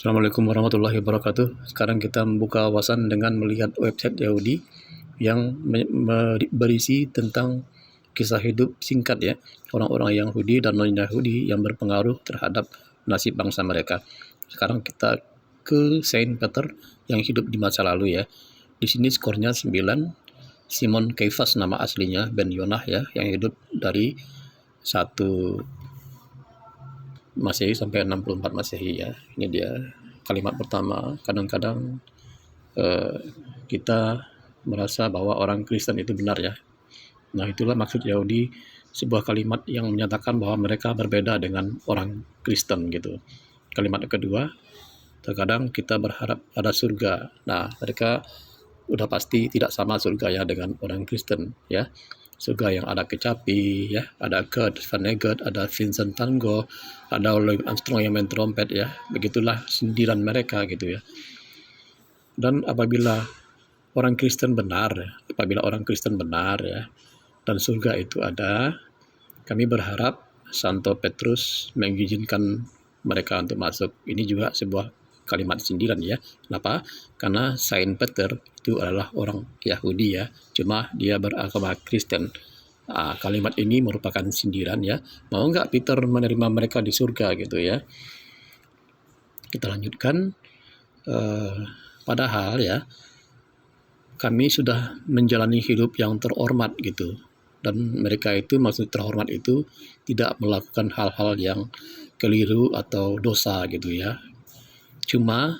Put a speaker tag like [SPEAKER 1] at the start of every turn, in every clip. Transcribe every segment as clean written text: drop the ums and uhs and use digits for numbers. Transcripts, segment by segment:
[SPEAKER 1] Assalamualaikum warahmatullahi wabarakatuh. Sekarang kita membuka wawasan dengan melihat website Yahudi yang berisi tentang kisah hidup singkat ya, orang-orang Yahudi dan non-Yahudi yang berpengaruh terhadap nasib bangsa mereka. Sekarang kita ke Saint Peter yang hidup di masa lalu ya. Di sini skornya 9. Simon Kefas nama aslinya, Ben Yonah ya, yang hidup dari 1 Masehi sampai 64 Masehi ya. Ini dia kalimat pertama. Kadang-kadang kita merasa bahwa orang Kristen itu benar ya. Nah, itulah maksud Yahudi, sebuah kalimat yang menyatakan bahwa mereka berbeda dengan orang Kristen gitu. Kalimat kedua, terkadang kita berharap pada surga. Nah, mereka udah pasti tidak sama surganya dengan orang Kristen ya. Surga yang ada kecapi ya, ada Kurt Vonnegut, ada Vincent van Gogh, ada Louis Armstrong yang main trompet ya. Begitulah sindiran mereka gitu ya. Dan apabila orang Kristen benar ya, dan surga itu ada, kami berharap Santo Petrus mengizinkan mereka untuk masuk. Ini juga sebuah kalimat sindiran ya. Kenapa? Karena Saint Peter itu adalah orang Yahudi ya, cuma dia beragama Kristen. Kalimat ini merupakan sindiran ya. Mau nggak Peter menerima mereka di surga gitu ya? Kita lanjutkan. Padahal ya, kami sudah menjalani hidup yang terhormat gitu. Dan mereka itu, maksud terhormat itu, tidak melakukan hal-hal yang keliru atau dosa gitu ya. Cuma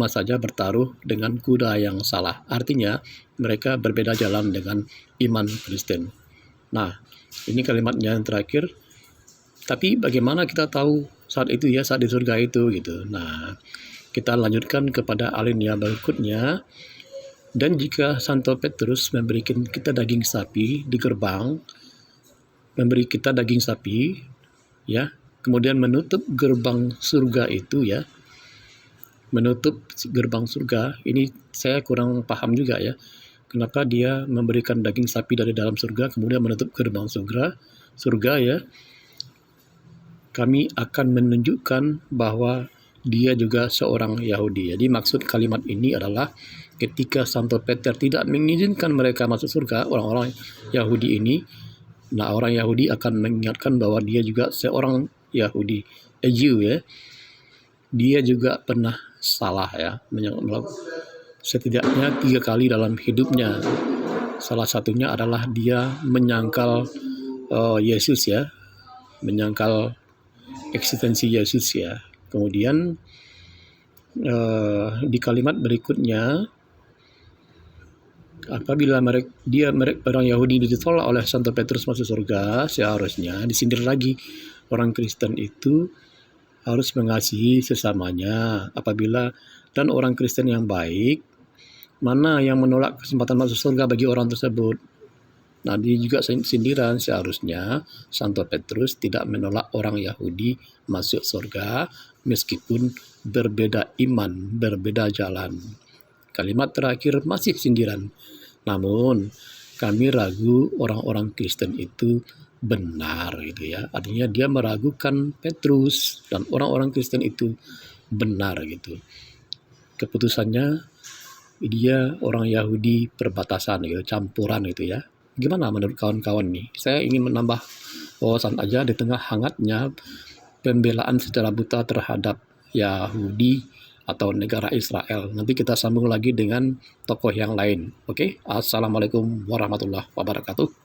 [SPEAKER 1] saja bertaruh dengan kuda yang salah. Artinya mereka berbeda jalan dengan iman Kristen. Nah, ini kalimatnya yang terakhir. Tapi bagaimana kita tahu saat itu ya, saat di surga itu gitu. Nah, kita lanjutkan kepada alinea berikutnya. Dan jika Santo Petrus memberikan kita daging sapi di gerbang, memberi kita daging sapi ya, kemudian menutup gerbang surga itu ya, menutup gerbang surga, ini saya kurang paham juga ya. Kenapa dia memberikan daging sapi dari dalam surga, kemudian menutup gerbang surga ya. Kami akan menunjukkan bahwa dia juga seorang Yahudi. Jadi maksud kalimat ini adalah ketika Santo Peter tidak mengizinkan mereka masuk surga, orang-orang Yahudi ini, nah orang Yahudi akan mengingatkan bahwa dia juga seorang Yahudi, a Jew ya. Dia juga pernah salah ya, setidaknya 3 kali dalam hidupnya. Salah satunya adalah dia menyangkal Yesus ya, menyangkal eksistensi Yesus ya. Kemudian di kalimat berikutnya, apabila orang Yahudi ditolak oleh Santo Petrus masuk surga, seharusnya disindir lagi orang Kristen itu harus mengasihi sesamanya. Dan orang Kristen yang baik, mana yang menolak kesempatan masuk surga bagi orang tersebut. Nah, dia juga sindiran, seharusnya Santo Petrus tidak menolak orang Yahudi masuk surga meskipun berbeda iman, berbeda jalan. Kalimat terakhir masih sindiran. Namun, kami ragu orang-orang Kristen itu benar gitu ya. Artinya dia meragukan Petrus dan orang-orang Kristen itu benar gitu. Keputusannya dia orang Yahudi perbatasan gitu, campuran gitu ya. Gimana menurut kawan-kawan nih? Saya ingin menambah wawasan aja di tengah hangatnya pembelaan secara buta terhadap Yahudi atau negara Israel. Nanti kita sambung lagi dengan tokoh yang lain. Oke? Assalamualaikum warahmatullahi wabarakatuh.